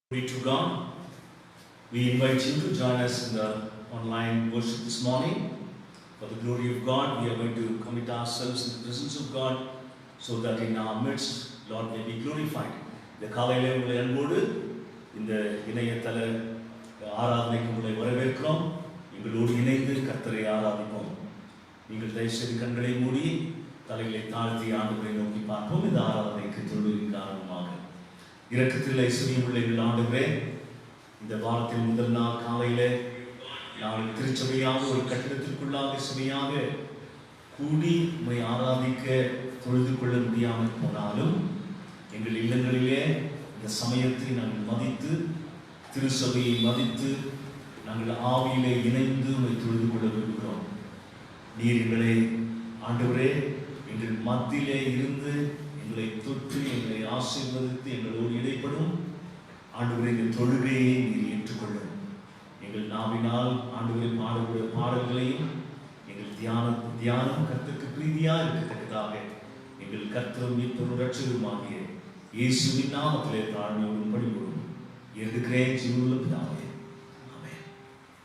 Glory to God. We invite you to join us in the online worship this morning. For the glory of God, we are going to commit ourselves in the presence of God so that in our midst, Lord may be glorified. இந்த காலையிலே உங்களை அன்போடு இந்த இணையதள ஆராதனைக்கு உங்களை வரவேற்கிறோம். எங்களோடு இணைந்து கர்த்தரை ஆராதிப்போம். நீங்கள் தயவுசெய்து கண்களை மூடி தலைகளை தாழ்த்தி ஆண்டவரை நோக்கி பார்ப்போம். இந்த ஆராதனைக்கு தொழுவின் காரணமாக இரக்கத்தில் ஐஸ்வர்யமுள்ள எங்கள் ஆண்டவரே, இந்த வாரத்தின் முதல் நாள் காலையிலே நாங்கள் திருச்சபையாக ஒரு கட்டிடத்திற்குள்ளாக சபையாக கூடி உம்மை ஆராதிக்க தொழுது கொள்ள முடியாமல் போனாலும் எங்கள் இல்லங்களிலே இந்த சமயத்தை நாங்கள் மதித்து திருச்சபையை மதித்து நாங்கள் ஆவியிலே இணைந்து உம்மை தொழுது கொள்ள விரும்புகிறோம். நீர் எங்களை ஆண்டவரே எங்கள் மத்தியிலே இருந்து எங்களை தொற்று எங்களை ஆசீர்வதித்து எங்களோடு இடைப்படும் ஆண்டவரே, எங்கள் தொழுகையை நீர் ஏற்றுக்கொள்ளும். எங்கள் நாவினால் ஆண்டவரை பாடக்கூடிய பாடல்களையும் எங்கள் தியானம் கர்த்தருக்கு பிரீதியாக இருக்கத்தக்கதாக எங்கள் கர்த்தரும் மீட்பரும் இரட்சகருமாகிய இயேசுவின் நாமத்திலே தாழ்மையோடும் பணிவோடும் இருக்கிறேன் ஜீவனுள்ள பிதாவே. ஆமென்.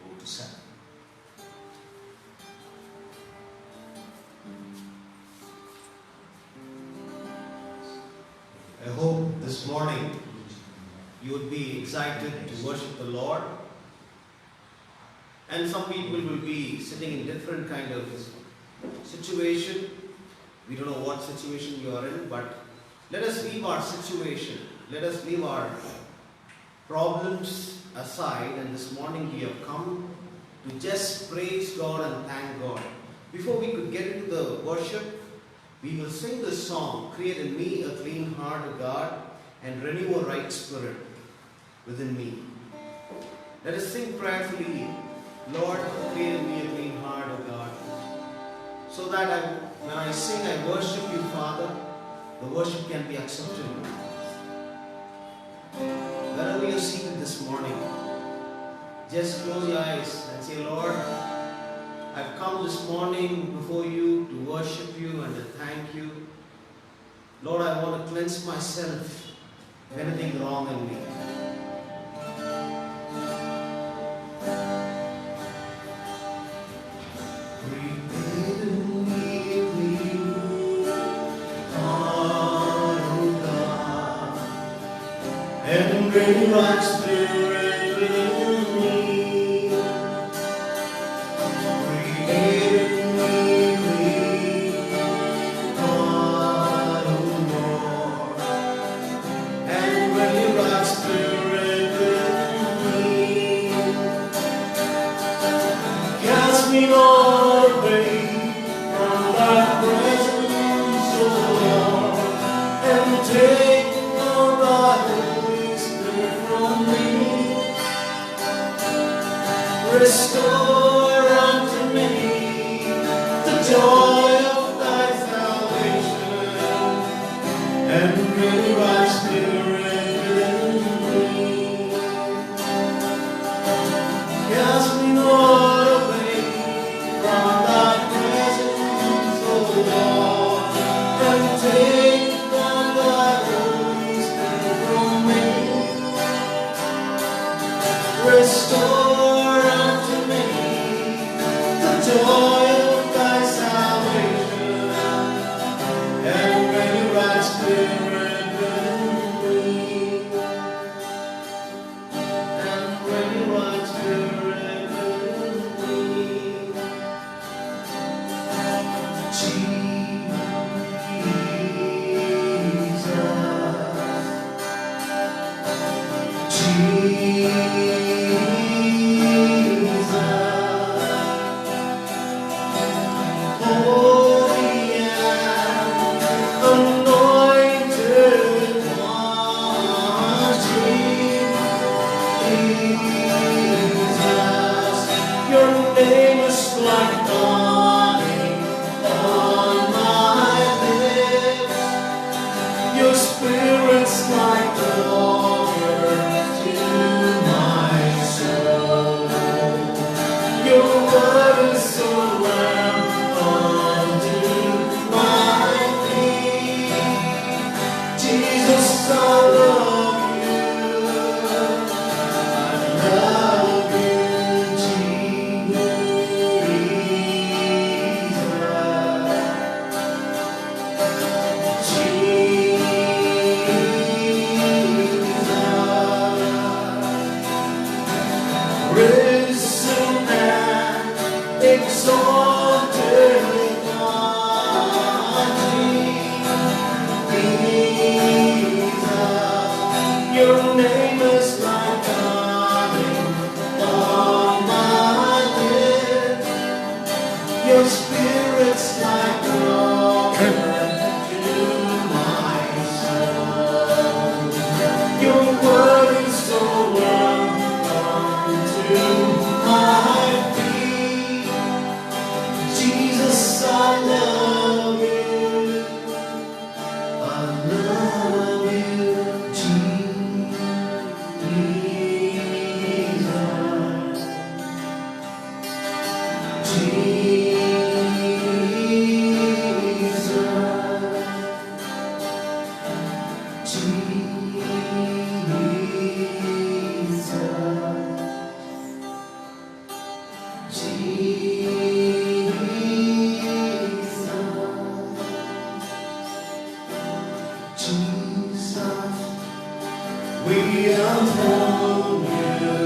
ஓட்டு sir. I hope this morning you would be excited to worship the Lord. And some people will be sitting in different kind of situation. We don't know what situation you are in, but let us leave our situation. Let us leave our problems aside, and this morning we have come to just praise God and thank God. Before we could get into the worship, we will sing this song, "Create in me a clean heart, O God, and renew a right spirit within me." Let us sing prayerfully, "Lord, create in me a clean heart, O God," so that when I sing, I worship you, Father, the worship can be accepted. Wherever you are seated this morning, just close your eyes and say, "Lord, I've come this morning before you to worship you and to thank you. Lord, I want to cleanse myself of anything wrong in me." And bring right spirit within me. Create in me clean heart, O Lord. And bring your right spirit within me. Cast me not away from thy presence, O Lord, and take not thy from me. Restore unto me the joy of thy salvation, and bring thy spirit within me. Cast me not away from thy presence, O Lord, and take not thy Holy Spirit from me. Restore unto me the joy of thy salvation, and bring your right spirit within me. And bring your right spirit within me. Jesus, I love you. home you.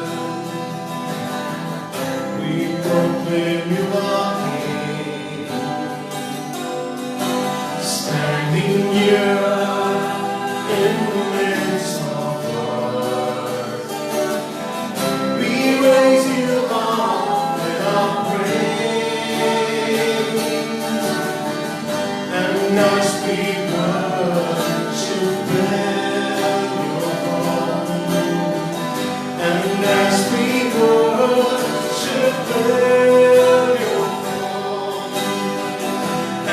We proclaim you are King, standing here in the midst of earth. We raise you up with our praise, and as we worship your throne, and as we worship your throne,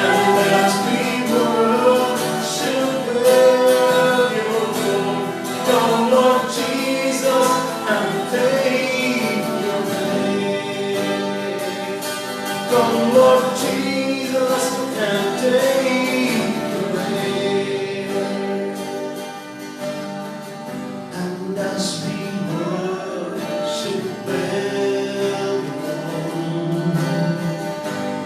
and as we worship your throne, come Lord Jesus and take your place. Come Lord Jesus and take your place. And as we worship your throne,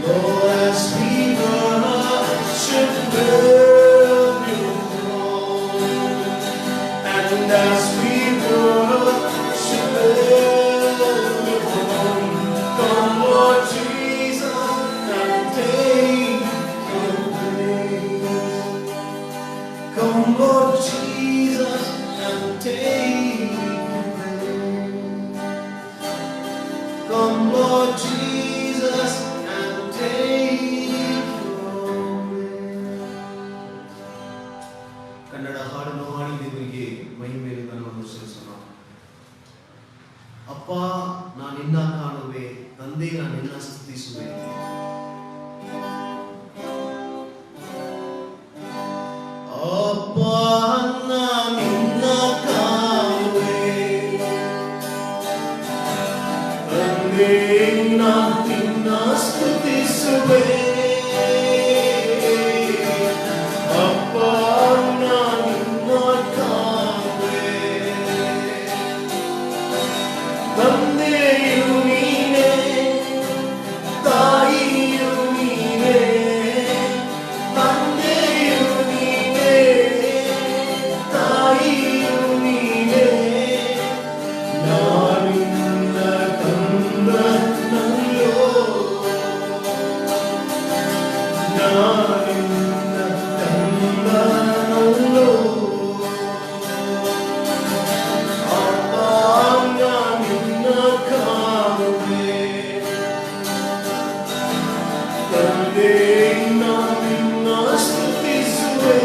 Lord, as we worship your throne, and as we worship your throne, come Lord Jesus and take your place. Come Lord Jesus and take your place. Come Lord Jesus and take your place. Kannada ಹಾಡನ್ನು ಹಾಡಿ ದೇವರಿಗೆ ಮಹಿಮೆಯನ್ನು ಘನವನ್ನು ಸಲ್ಲಿಸೋಣ. ಅಪ್ಪ, ನಾನು ನಿನ್ನ ಕಾಣುವೆ, ತಂದೆ ನಾನು ನಿನ್ನ ಸ್ತುತಿಸುವೆ. ಅಪ್ಪ, ನಾನು ನಿನ್ನ ಕಾಣುವೆ, ತಂದೆ ನಾನು ನಿನ್ನ ಸ್ತುತಿಸುವೆ. ಅಪ್ಪ, ನಾನು ನಿನ್ನ ಕಾಣುವೆ, ತಂದೆಯು ನೀನೇ, ತಾಯಿಯು ನೀನೇ, ತಂದೆಯು ನೀನೇ, ತಾಯಿಯು ನೀನೇ, ನಾನಿನ್ನ ಕಂದನಲ್ಲೋ, ನಾನಿನ್ನ ಕಂದನಲ್ಲೋ. ಅಪ್ಪ, ನಾನಿನ್ನ ಕಾಣುವೆ, ತಂದೆ ನಾನಿನ್ನ ಸ್ತುತಿಸುವೆ.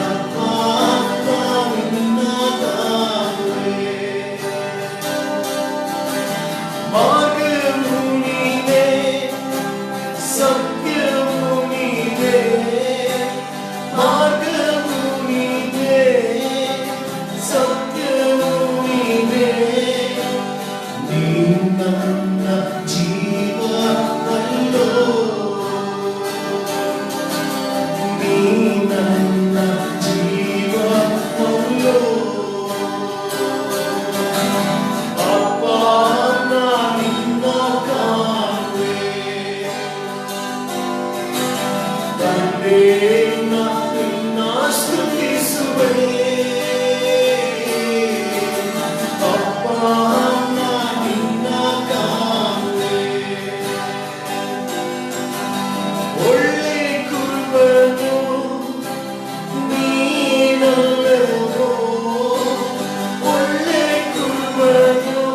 ಅಪ್ಪ, ನಾನಿನ್ನ ಕಾಣುವೆ, ಮಾರ್ಗವು ನೀನೇ, ಸತ್ಯವು ನೀನೇ, ಮಾರ್ಗವು ನೀನೇ, ಸತ್ಯವು ನೀನೇ, ನೀ ನನ್ನ ಜೀವವಲ್ಲೋ, ನೀ ನನ್ನ ಜೀವವಲ್ಲೋ. ಅಪ್ಪ, ನಾನಿನ್ನ ಕಾಣುವೆ, ತಂದೆ ನಾನಿನ್ನ ಸ್ತುತಿಸುವೆ. ಅಪ್ಪ, ನಾನಿನ್ನ ಕಾಣುವೆ, ಒಳ್ಳೆ ಕುರುಬನು ನೀನಲ್ಲವೋ, ಒಳ್ಳೆ ಕುರುಬನು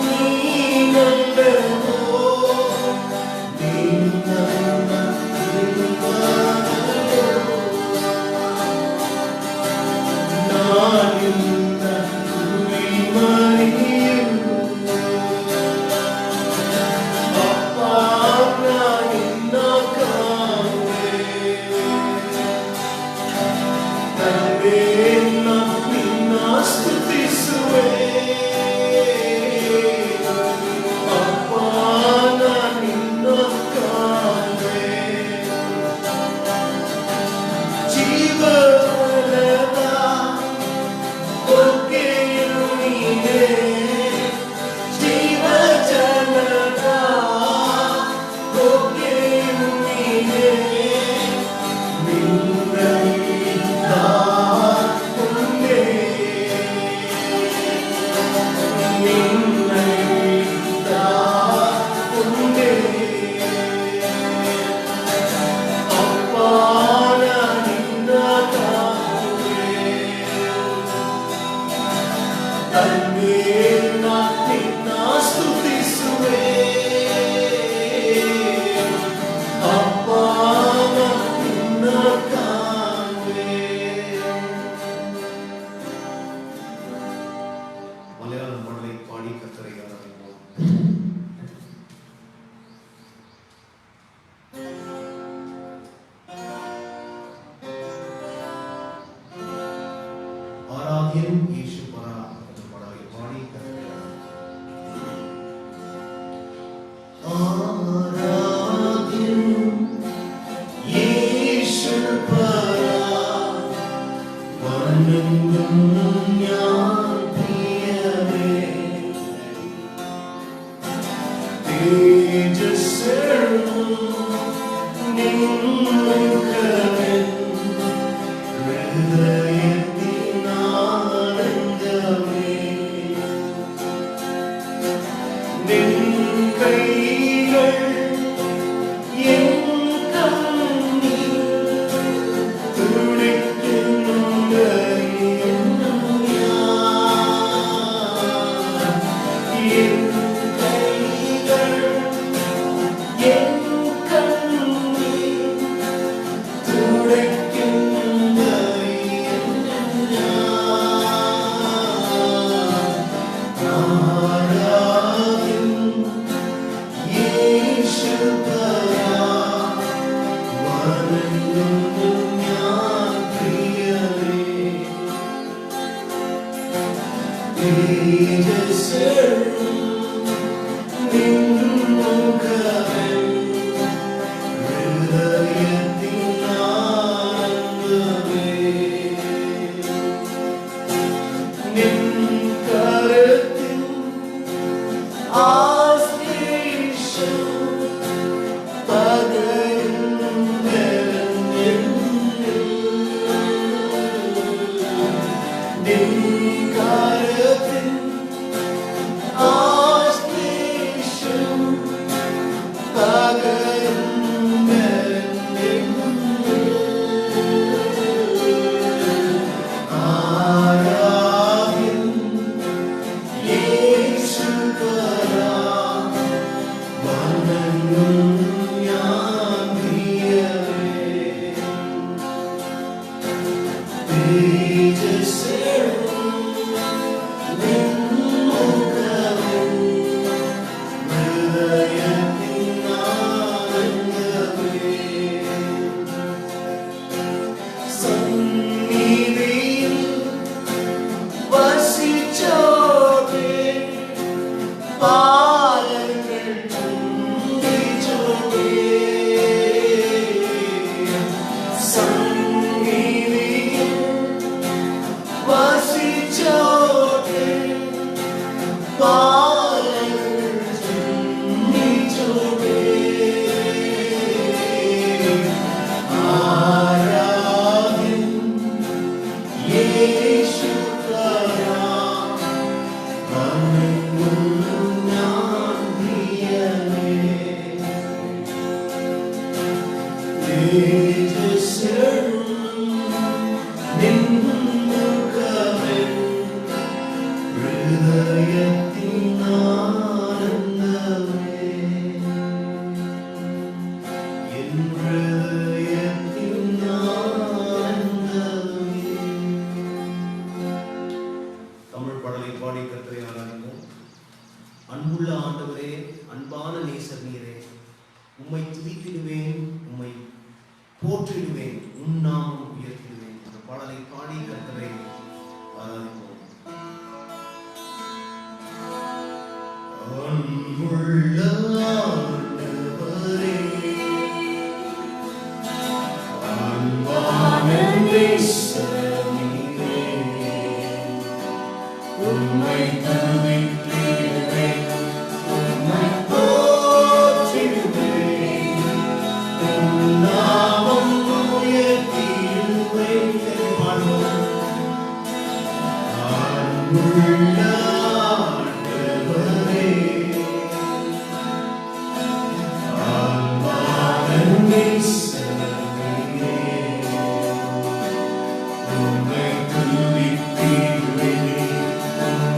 ನೀನಲ್ಲವೋ, ನೀ ನನ್ನ ಕುರುಬನಲ್ಲೋ, ನಾನಿನ್ನ ಕುರಿಮರಿಯು. ಅಪ್ಪ, ನಾನಿನ್ನ ಕಾಣುವೆ, ತಂದೆ ನಿನ್ನ ಸ್ತುತಿಸುವೆ. ಅಪ್ಪ, ನಾನಿನ್ನ ಕಾಣುವೆ, ಜೀವನದ ಕೊಕ್ಕೆಯು ನೀನೇ, ಜೀವಜಲದ ಕೊಕ್ಕೆಯು ನೀನೇ, ನಿನ್ನಲ್ಲಿ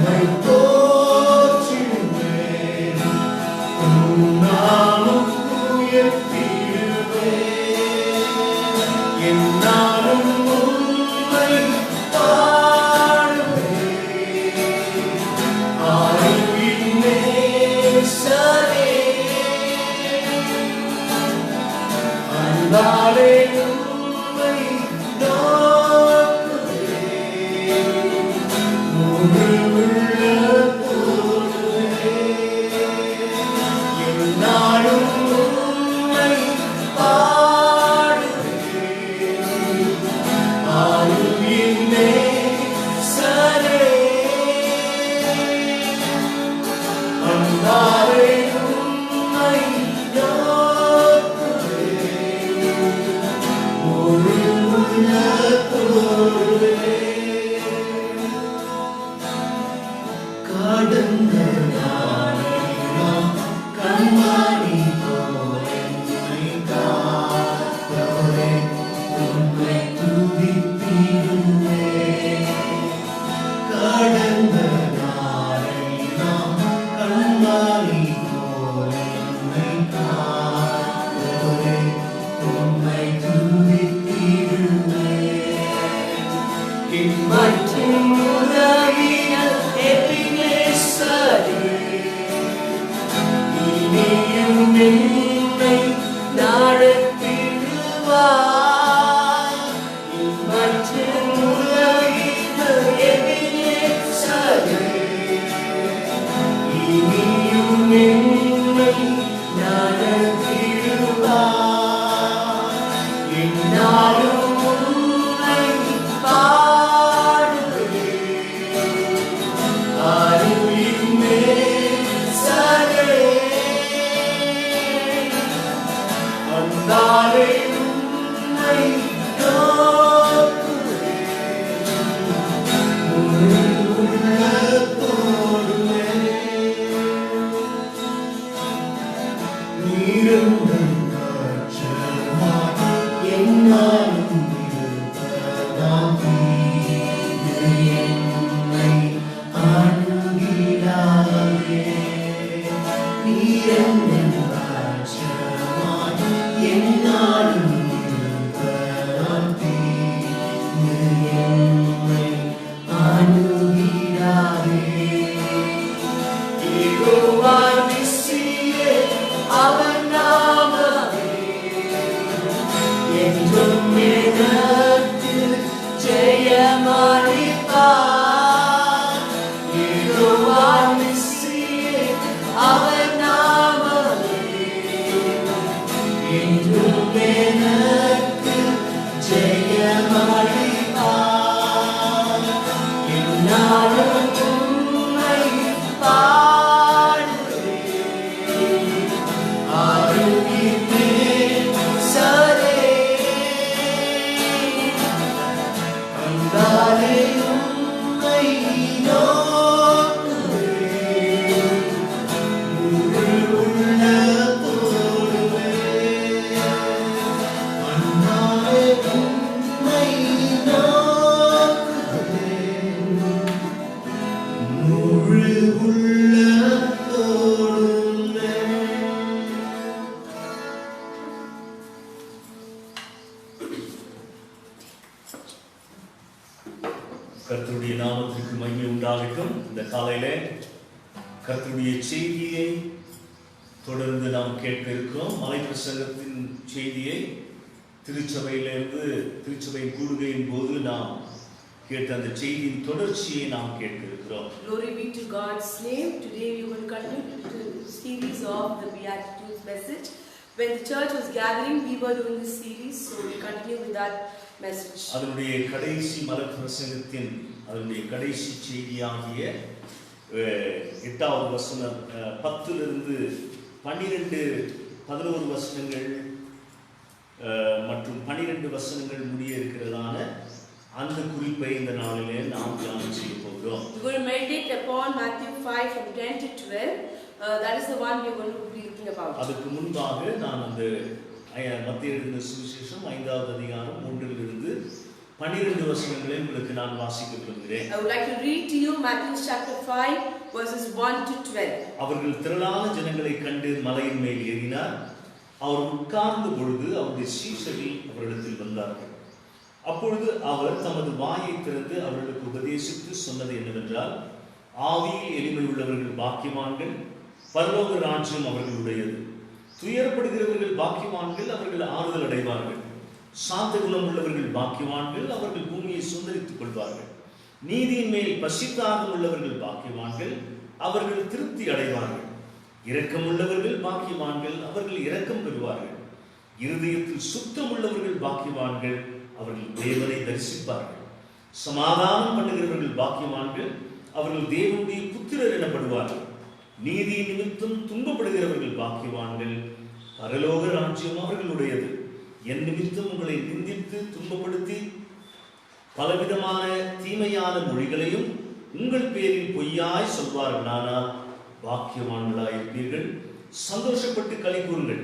My மற்றும் உதவின எபினேசரே, இனியும் என்னை நடத்திடுவார். மற்றும் உதவின எபினேசரே, இனியும் என்னை நடத்திடுவார். என்னாலும் உம்மை பாடுவேன். அருளின் நேசரே, அன்பாலே உம்மை நோக்குவேன். முழு உள்ளத்தோடுவே நீருங்கள் காற்றமாய் என்னாலும் இருப்பதாம் தீது என்னை அணுகிடாதே. நீரெங்கள் காற்றமாய் என்னாலும் இருப்பதாம் தீது என்னை அணுகிடாதே. யெகோவா நிசியே, அவர் நாமமே என்றும் எனக்கு ஜெயமளிப்பார். யெகோவா நிசியே, அவர் நாமமே என்றும் எனக்கு ஜெயமளிப்பார். என்னாலும் உம்மை பாடுவேன். அருளின் நேசரே, அன்பாலே உம்மை நோக்குவேன். முழு உள்ளத்தோடுவே அன்பாலே உம்மை நோக்குவேன். முழு உள்ளத்தோடுவே. கர்த்தருடைய நாமத்திற்கு மகிமை உண்டாகட்டும். இந்த காலையிலே கர்த்தருடைய செய்தியை தொடர்ந்து நாம் கேட்க இருக்கிறோம். மலை பிரசங்கத்தின் செய்தியை திருச்சபையின் கூடுகையின் போது நாம் கேட்ட அந்த செய்தியின் தொடர்ச்சியை நாம் கேட்க இருக்கிறோம். Glory be to God's name. Today we will continue the series of the Beatitudes message. When the church was gathering, we were doing this series, so we continue with that message. அதனுடைய கடைசி மலை பிரசங்கத்தின் அதனுடைய கடைசி செய்தியாகிய 8வது வசனம் 10 12 11 வசனங்கள் மற்றும் 12 வசனங்கள் முடிய இருக்கிறதான அந்த குறிப்பை இந்த நாளிலே நாம் தியானம் செய்ய போகிறோம். We are going to meditate upon Matthew 5 from 10 to 12. That is the one we are going to be looking about. அதுக்கு முன்பாக நான் அந்த மத்திய எழுதின சுவிசேஷம் 5வது அதிகாரம் 1 12 வசனங்களை உங்களுக்கு நான் வாசிக்க விரும்புகிறேன். I would like to read to you Matthew chapter 5 verses 1 to 12. அவர்கள் திரளான ஜனங்களை கண்டு மலையின் மேல் ஏறினார். அவர் உட்கார்ந்த பொழுது அவருடைய சீஷர்கள் அவரிடத்தில் வந்தார்கள். அப்பொழுது அவர் தமது வாயை திறந்து அவர்களுக்கு உபதேசித்து சொன்னது என்னவென்றால், ஆவியில் எளிமை உள்ளவர்கள் பாக்கியவான்கள், பரலோக ராஜ்யம் அவர்களுடையது. துயரப்படுகிறவர்கள் பாக்கியவான்கள், அவர்கள் ஆறுதல் அடைவார்கள். சாந்த குணம் உள்ளவர்கள் பாக்கியவான்கள், அவர்கள் பூமியை சுதந்தரித்துக் கொள்வார்கள். நீதியின் மேல் பசித்தாகம் உள்ளவர்கள் பாக்கியவான்கள், அவர்கள் திருப்தி அடைவார்கள். இரக்கம் உள்ளவர்கள் பாக்கியவான்கள், அவர்கள் இரக்கம் பெறுவார்கள். இருதயத்தில் சுத்தம் உள்ளவர்கள் பாக்கியவான்கள், அவர்கள் தேவனை தரிசிப்பார்கள். சமாதானம் பண்ணுகிறவர்கள் பாக்கியவான்கள், அவர்கள் தேவனுடைய புத்திரர் எனப்படுவார்கள். நீதி நிமித்தம் துன்பப்படுகிறவர்கள் பாக்கியவான்கள், பரலோக ராஜ்யம் அவர்களுடையது. என் நிமித்தம் உங்களை நிந்தித்து துன்பப்படுத்தி பலவிதமான தீமையான மொழிகளையும் உங்கள் பேரில் பொய்யாய் சொல்வார்களானால் பாக்கியவான்களாயிருப்பீர்கள். சந்தோஷப்பட்டு களி கூறுங்கள்,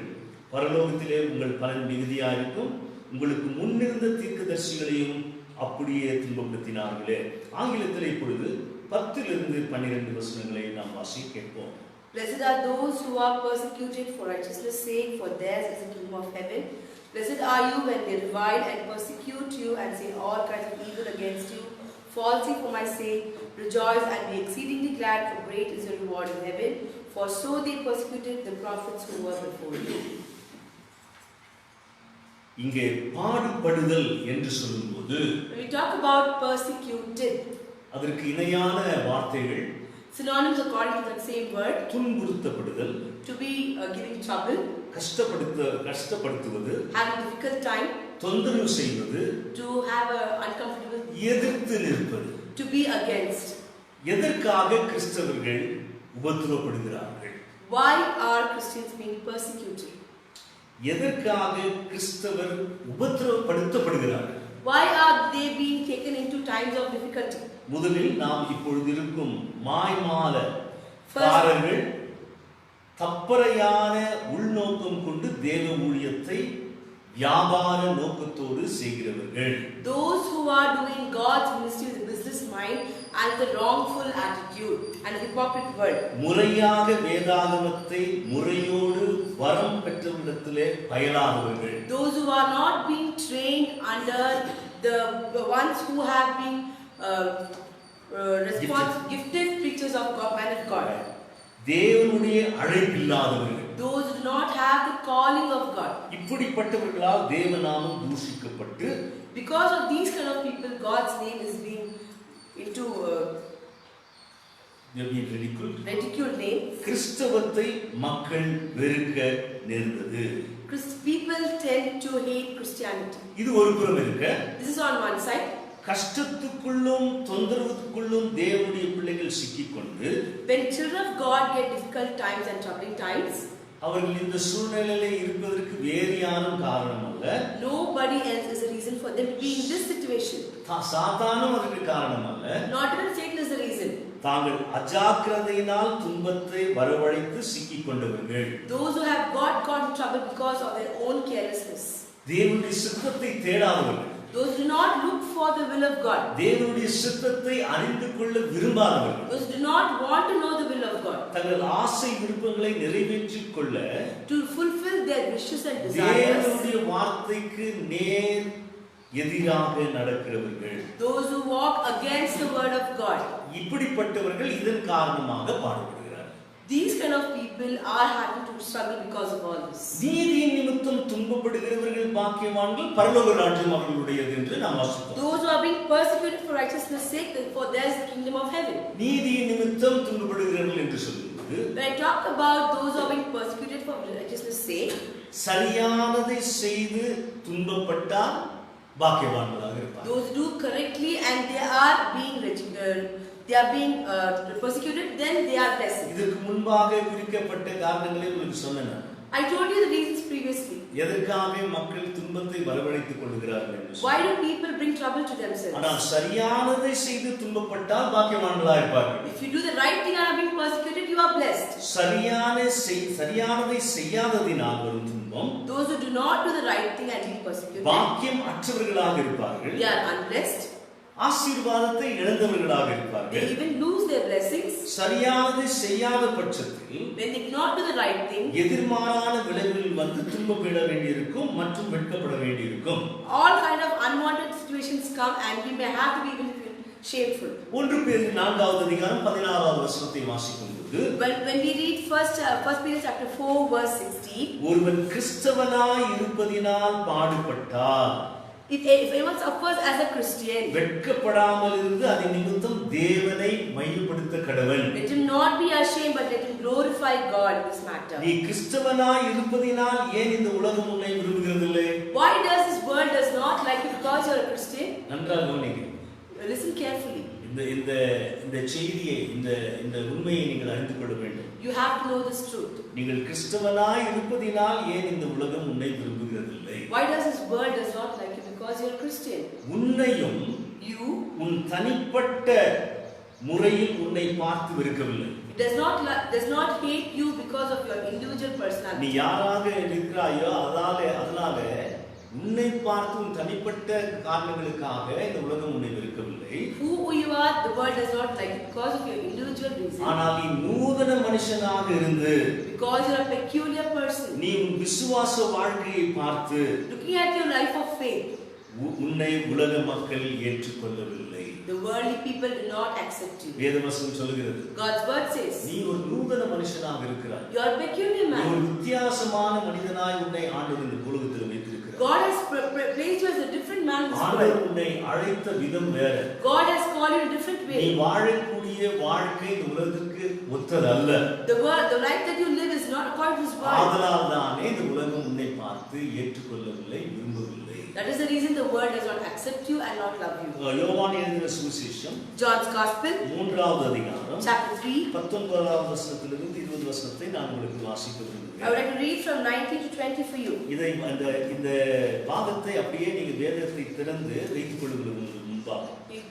பரலோகத்திலே உங்கள் பலன் மிகுதியாயிருக்கும். உங்களுக்கு முன்னிருந்த தீர்க்கதரிசிகளையும் அப்படியே துன்பப்படுத்தினார்களே. ஆங்கிலத்தில் இப்பொழுது 10-12 வசனங்களை நாம் வாசி கேட்போம். Blessed are those who are persecuted for righteousness' sake, for theirs is the kingdom of heaven. Blessed are you when they revile and persecute you and say all kinds of evil against you falsely for my sake. Rejoice and be exceedingly glad, for great is your reward in heaven. For so they persecuted the prophets who were before you. இங்கே பாடுபடுதல் என்று சொல்லும்போது When we talk about persecuted, அதற்கு இணையான வார்த்தைகள் synonyms according to that same word, துன்புறுத்தப்படுதல், to be giving trouble, கஷ்டப்படுத்துவது, having difficult time, தொந்தரவு செய்வது, to have a uncomfortable, எதிர்த்து நிற்பது. to be against. எதற்காக கிறிஸ்தவர்கள் உபத்திரவப்படுகிறார்கள்? Why are Christians being persecuted? எதற்காக கிறிஸ்தவர் உபத்திரவப்படுத்தப்படுகிறார்கள்? Why are they being taken into times of difficulty? முதலில் நாம் இப்பொழுது இருக்கும் மாய்மாலக்காரர்கள் தப்பறையான உள்நோக்கம் கொண்டு தேவ ஊழியத்தை வியாபார நோக்கத்தோடு செய்கிறவர்கள். Those who are doing God's ministry with a business mind and the wrongful attitude and a hypocrite word. முறையாக வேதாகமத்தை முறையோடு வரம் பெற்றவரிடத்திலே பயிலாதவர்கள். Those who are not being trained under the ones who have been gifted preachers of God, man of God. தேவனுடைய அழைப்பில்லாதவர்கள். Those who do not have the calling of God. இப்படிப்பட்டவர்களால் தேவநாமம் தூஷிக்கப்பட்டு, because of these kind of people, God's name is being into ridiculed name. கிறிஸ்தவத்தை மக்கள் வெறுக்க நேர்ந்தது. People tend to hate Christianity. இது ஒரு புறம் இருக்க, this is on one side. கஷ்டத்துக்குள்ளும் தொந்தரவுக்குள்ளும் தேவனுடைய பிள்ளைகள் சிக்கிக்கொண்டு, when children of God get difficult times and troubling times, அவர்கள் இந்த சூழ்நிலையிலே இருப்பதற்கு வேறு யாரும் காரணம் அல்ல. nobody else is a reason for them to be in this situation. சாத்தானும் அதற்கு காரணம் அல்ல. not even Satan is the reason. தாங்கள் அஜாக்கிரதையினால் துன்பத்தை வரவழைத்து சிக்கிக் கொண்டவர்கள். those who have got in trouble because of their own carelessness. தேவனுடைய சித்தத்தை தேடாதவர்கள். those do not look for the will of God. தேவனுடைய சித்தத்தை அறிந்து கொள்ள விரும்பாதவர்கள். those do not want to know the will of God. தங்கள் ஆசை விருப்பங்களை நிறைவேற்றிக் கொள்ள, to fulfill their wishes and desires, தேவனுடைய வார்த்தைக்கு நேர் எதிராக நடக்கிறவர்கள். those who walk against the word of God. இப்படிப்பட்டவர்கள் இதன் காரணமாக பாடுபடுகிறார்கள். these kind of people are having to struggle because of all this. நீதியின் நிமித்தம் துன்பப்படுகிறவர்கள் பாக்கியவான்கள், பரலோக ராஜ்யம் அவர்களுடையது என்று நாம் வாசித்தோம். those who are being persecuted for righteousness sake, for there is the kingdom of heaven. நீதியின் நிமித்தம் துன்பப்படுகிறவர்கள் என்று சொல்லும்போது, when I talk about those who are being persecuted for righteousness sake, சரியானதை செய்து துன்பப்பட்டால் பாக்கியவான்களாக இருப்பார்கள். those who do correctly and they are being persecuted, then they are blessed. இதற்கு முன்பாக குறிக்கப்பட்ட காரணங்களை உங்களுக்கு சொன்னேன். I told you the reasons previously. எதற்காக மக்கள் துன்பத்தை வரவழைத்துக் கொள்கிறார்கள் என்று. why do people bring trouble to themselves? ஆனால் சரியானதை செய்து துன்பப்பட்டால் பாக்கியவான்களாக இருப்பார்கள். if you do the right thing and are being persecuted, you are blessed. சரியானதை செய்யாததினால் வரும் துன்பம், those who do not do the right thing and being persecuted, பாக்கியம் அற்றவர்களாக இருப்பார்கள். they are unblessed. ஆசீர்வாதத்தை இழந்தவர்களாக they இருப்பார்கள். even lose their blessings. சரியானதை செய்யாத பட்சத்தில் when they do not do the right thing, எதிர்மாறான விளைவுகள் வந்து துன்பப்பட வேண்டியிருக்கும் மற்றும் வெட்கப்பட வேண்டியிருக்கும். all kind of unwanted situations come and we may have to be even shameful. 1 Peter 4வது அதிகாரம் 16வது வசனத்தை வாசிக்கும்போது, when we read first Peter chapter 4 verse 16, ஒருவன் கிறிஸ்தவனாய் இருப்பதினால் பாடுபட்டால், if anyone suffers as a Christian, வெட்கப்படாமல் இருந்து அதன் நிமித்தம் தேவனை மையப்படுத்த கடவன். let him not be ashamed but let him glorify God in this matter. நீ கிறிஸ்தவனாய் இருப்பதினால் ஏன் இந்த உலகம் உன்னை விரும்புகிறதில்லை? why does this world does not like you because you are a Christian? நன்றாக கவனிங்க. listen carefully. இந்த செய்தியை இந்த உண்மையை நீங்கள் அறிந்து கொள்ள வேண்டும். you have to know this truth. நீங்கள் கிறிஸ்தவனாய் இருப்பதினால் ஏன் இந்த உலகம் உன்னை விரும்புகிறதில்லை? why does this world does not like you because you are a Christian? உன்னையும் you உன் தனிப்பட்ட முறையில் உன்னை பார்த்து வெறுக்கவில்லை. it does not hate you because of your individual personality. நீ யாராக இருக்கிறாயோ அதனால உன்னை பார்த்து உன் தனிப்பட்ட காரணங்களுக்காக இந்த உலகம் உன்னை வெறுக்கவில்லை. who you are, the world does not like you because of your individual reason. ஆனால் நீ நூதன மனுஷனாக இருந்து, because you are a peculiar person, நீ உன் விசுவாச வாழ்க்கையை பார்த்து, looking at your life of faith, உன்னை உலக மக்கள் ஏற்றுக்கொள்ளவில்லை. The worldly people do not accept you. வேதவசனம் சொல்கிறது. God's word says. நீ ஒரு நூதன மனுஷனாக இருக்கிறாய். You are a peculiar man. ஒரு வித்தியாசமான மனிதனாய் உன்னை ஆண்டவர் இந்த உலகத்தில் வைத்திருக்கிறார். God has placed you as a different man in this ஆண்டவர் world. உன்னை அழைத்த விதம் வேற. God has called you in a different way. நீ வாழக்கூடிய வாழ்க்கை இந்த உலகத்துக்கு ஒத்ததல்ல. The life that you live is not according to this world. ஆதலால்தானே இந்த உலகம் உன்னை பார்த்து ஏற்றுக்கொள்ளவில்லை, விரும்பவில்லை. That is the reason the world does not accept you and not love you. யோவான் எழுதின சுவிசேஷம் John's Gospel, 3வது அதிகாரம் chapter 3. 19வது வசனத்திலிருந்து 20 வசனத்தை நான் உங்களுக்கு வாசிக்க விரும்புகிறேன். I would like to read from 19 to 20 for you. இந்த பாகத்தை அப்படியே நீங்க வேதத்தை திறந்து வைத்துக் கொள்ளுங்கள் முன்பாக.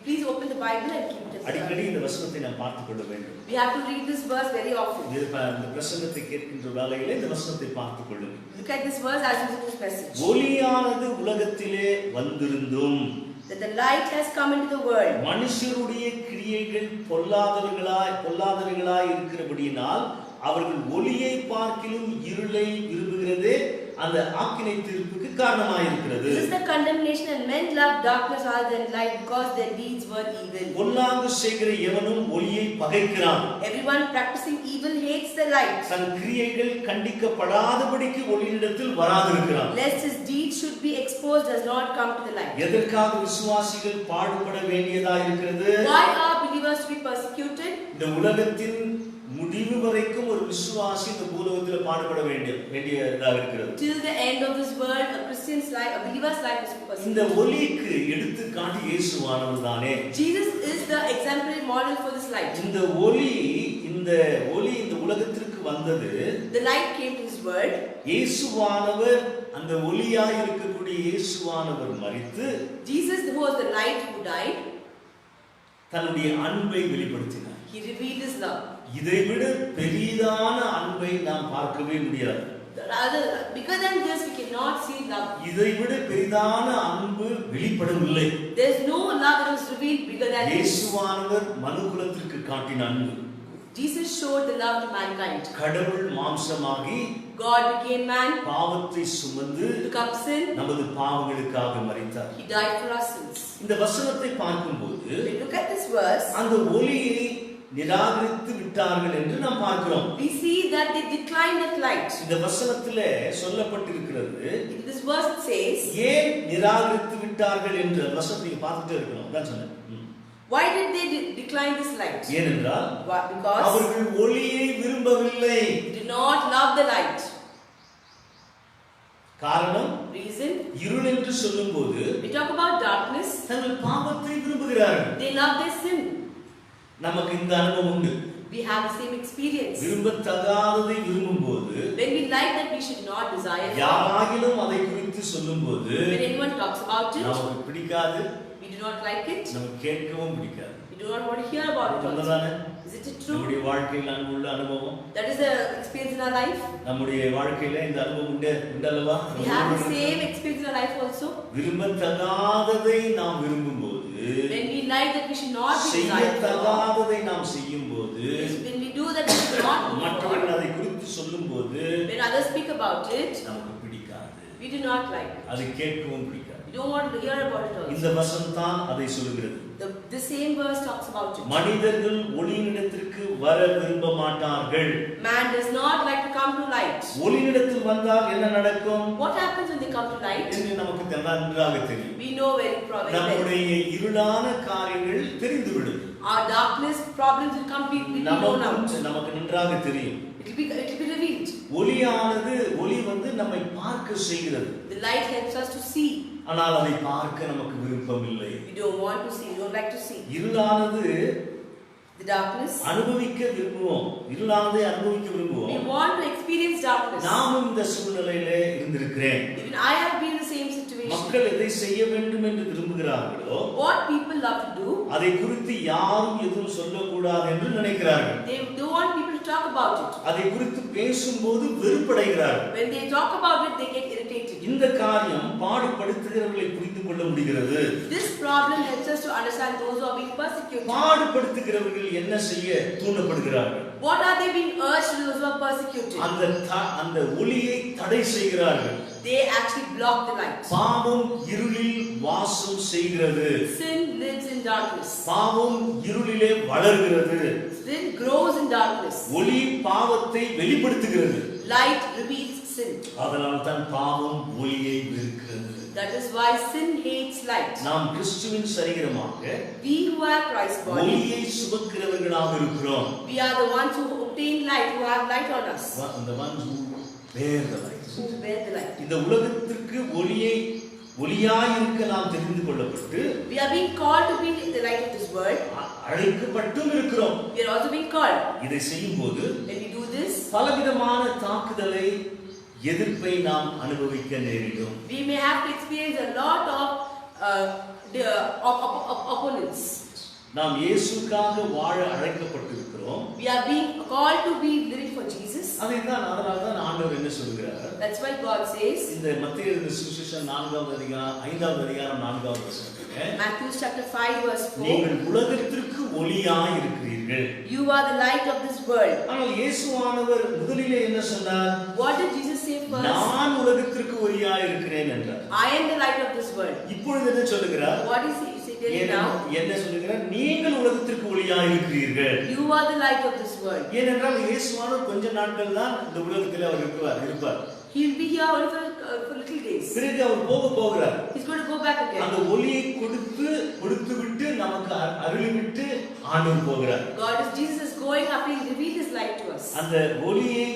Please open the Bible and keep it. அடிக்கடி இந்த வசனத்தை நாம் பார்த்துக் கொள்ள வேண்டும். We have to read this verse very often. இந்த பிரசங்கத்தை கேட்கின்ற வேளையிலே இந்த வசனத்தை பார்த்துக் கொள்ளுங்கள். Look at this verse as you listen to this message. ஒளியானது உலகத்திலே வந்திருந்தும் That the light has come into the world. மனுஷருடைய கிரியைகள் பொல்லாதவைகளாய் இருக்கிறபடியினால் அவர்கள் ஒளியை பார்க்கிலும் இருளை விரும்புகிறதே அந்த ஆக்கினை தீர்ப்புக்கு காரணமாக இருக்கிறது. This is the condemnation, and men love darkness rather than light because their deeds were evil. பொல்லாங்கு செய்கிற எவனும் ஒளியை பகைக்கிறான். Everyone practicing evil hates the light. தன் கிரியைகள் கண்டிக்கப்படாதபடிக்கு ஒளியிடத்தில் வராதிருக்கிறான். Lest his deeds should be exposed, does not come to the light. எதற்காக விசுவாசிகள் பாடுபட வேண்டியதாக இருக்கிறது? Why are believers to be persecuted? இந்த உலகத்தின் முடிவு வரைக்கும் ஒரு விசுவாசி இந்த பூலோகத்தில் பாடுபட வேண்டியதாக இருக்கிறது. Till the end of this world, a Christian's life, a believer's life is persecuted. இந்த ஒளிக்கு எடுத்துக்காட்டு இயேசுவானவர் தானே. Jesus is the exemplary model for this light. இந்த ஒளி இந்த உலகத்திற்கு வந்தது. The light came to this world. இயேசுவானவர் அந்த ஒளியாய் இருக்கக்கூடிய இயேசுவானவர் மரித்து Jesus, who was the light who died, தன்னுடைய அன்பை வெளிப்படுத்தினார். he revealed his love. இதைவிட பெரிதான அன்பை நாம் பார்க்கவே முடியாது. Rather, bigger than this, we cannot see love. இதைவிட பெரிதான அன்பு வெளிப்படவில்லை. There is no love that was revealed bigger than this. இயேசுவானவர் மனுக்குலத்திற்கு காட்டின அன்பு. Jesus showed the love to mankind. கடவுள் மாம்சமாகி God became man, பாவத்தை சுமந்து took up sin, நமது பாவங்களுக்காக மரித்தார். he died for our sins. இந்த வசனத்தை பார்க்கும்போது When we look at this verse, அந்த ஒளியை நிராகரித்து விட்டார்கள் என்று நாம் பார்க்கிறோம். we see that they declined that light. இந்த வசனத்திலே சொல்லப்பட்டிருக்கிறது. In this verse it says, ஏன் நிராகரித்து விட்டார்கள் என்று வசனத்தை பார்த்துட்டே இருக்கணும். அதான் சொன்னேன். why did they decline this light? ஏனென்றால் Because அவர்கள் ஒளியை விரும்பவில்லை. they did not love the light. காரணம், Reason, இருள் என்று சொல்லும்போது we talk about darkness, தங்கள் பாவத்தை விரும்புகிறார்கள். they love their sin. நமக்கு இந்த அனுபவம் உண்டு. We have the same experience. விரும்பத்தகாததை விரும்பும்போது, When we like that we should not desire, யாராகிலும் அதை குறித்து சொல்லும்போது when anyone talks about it, நமக்கு பிடிக்காது, we do not like it, நமக்கு கேட்கவும் பிடிக்காது. we do not want to hear about it also. உண்மைதானே? Is it true? நம்முடைய வாழ்க்கையில் அன்புள்ள அனுபவம், That is the experience in our life. நம்முடைய வாழ்க்கையில இந்த அனுபவம் உண்டல்லவா? We have the same experience in our life also. விரும்பத்தகாததை நாம் விரும்பும்போது, When we like that we should not be desired, செய்யத்தகாததை நாம் செய்யும்போது, when we do that we should not do மற்றவர்கள் அதை குறித்து சொல்லும்போது when others speak about it, நமக்கு பிடிக்காது, we do not like it. அதை கேட்கவும் பிடிக்காது. We don't want to hear about it also. இந்த வசனம் தான் அதை சொல்கிறது. The same verse talks about it. மனிதர்கள் ஒளியினிடத்திற்கு வர விரும்ப மாட்டார்கள். Man does not like to come to light. ஒளியினிடத்தில் வந்தால் என்ன நடக்கும் What happens when they come to light? என்று நமக்கு நன்றாக தெரியும். We know very well. நம்முடைய இருளான காரியங்கள் தெரிந்துவிடும். Our darkness problems will completely be known out. நமக்கு நன்றாக தெரியும். It will be revealed. ஒளி வந்து நம்மை பார்க்க செய்கிறது. The light helps us to see. ஆனால் அதை பார்க்க நமக்கு விருப்பம் இல்லை. We don't want to see. We don't like to see. இருளானது The darkness. அனுபவிக்க விரும்புவோம். இருளானதை அனுபவிக்க விரும்புவோம். We want to experience darkness. நாமும் இந்த சூழ்நிலையிலே இருந்திருக்கிறேன். Even I have been in the same situation. மக்கள் எதை செய்ய வேண்டும் என்று விரும்புகிறார்களோ, What people love to do, அதை குறித்து யாரும் எதுவும் சொல்லக்கூடாது என்று நினைக்கிறார்கள். they don't want people to talk about it. அதை குறித்து பேசும்போது வெறுப்படைகிறார்கள். When they talk about it, they get irritated. இந்த காரியம் பாடுபடுத்துகிறவர்களை புரிந்து கொள்ள முடிகிறது. This problem helps us to understand those who are being persecuted. பாடுபடுத்துகிறவர்கள் என்ன செய்ய தூண்டப்படுகிறார்கள்? What are they being urged to those who are persecuted? அந்த ஒளியை தடை செய்கிறார்கள். They actually block the light. பாவம் இருளில் வாசம் செய்கிறது. Sin lives in darkness. பாவம் இருளிலே வளர்கிறது. Sin grows in darkness. ஒளி பாவத்தை வெளிப்படுத்துகிறது. Light reveals sin. அதனால் தான் பாவம் ஒளியை வெறுக்கிறது. That is why sin hates light. நாம் கிறிஸ்துவின் சரீரமாக We who are Christ's body, ஒளியை சுமக்கிறவர்களாக இருக்கிறோம். we are the ones who obtain light, who have light on us. The ones who bear the light. Who bear the light. இந்த உலகத்திற்கு ஒளியாய் இருக்க நாம் தெரிந்து கொள்ளப்பட்டு We are being called to be the light of this world. அழைக்கப்பட்டும் இருக்கிறோம். We are also being called. இதை செய்யும்போது When we do this, பலவிதமான தாக்குதலை எதிர்ப்பை நாம் அனுபவிக்க நேரிடும். we may have to experience a lot of opponents. நாம் இயேசுவுக்காக வாழ அழைக்கப்பட்டிருக்கிறோம். We are being called to be living for Jesus. அதனால தான் ஆண்டவர் என்ன சொல்கிறார்? That's why God says இந்த மத்தேயு எழுதின சுவிசேஷம் 4வது அதிகாரம் 5வது அதிகாரம் 4வது வசனத்திலே Matthew chapter 5 verse 4, நீங்கள் உலகத்திற்கு ஒளியாய் இருக்கிறீர்கள். you are the light of this world. ஆனால் இயேசுவானவர் முதலிலே என்ன சொன்னார்? What did Jesus say first? நான் உலகத்திற்கு ஒளியாய் இருக்கிறேன் என்றார். I am the light of this world. இப்பொழுது என்ன சொல்கிறார்? What is he telling now? என்ன சொல்கிறார்? நீங்கள் உலகத்திற்கு ஒளியாய் இருக்கிறீர்கள். You are the light of this world. ஏனென்றால் இயேசுவானவர் கொஞ்ச நாட்கள் தான் இந்த உலகத்திலே அவர் இருப்பார். He will be here only for little days. பிறகு அவர் போகிறார். He's going to go back again. அந்த ஒளியை கொடுத்துவிட்டு நமக்கு அருளிவிட்டு ஆண்டவர் போகிறார். Jesus is going after he revealed his light to us. அந்த ஒளியை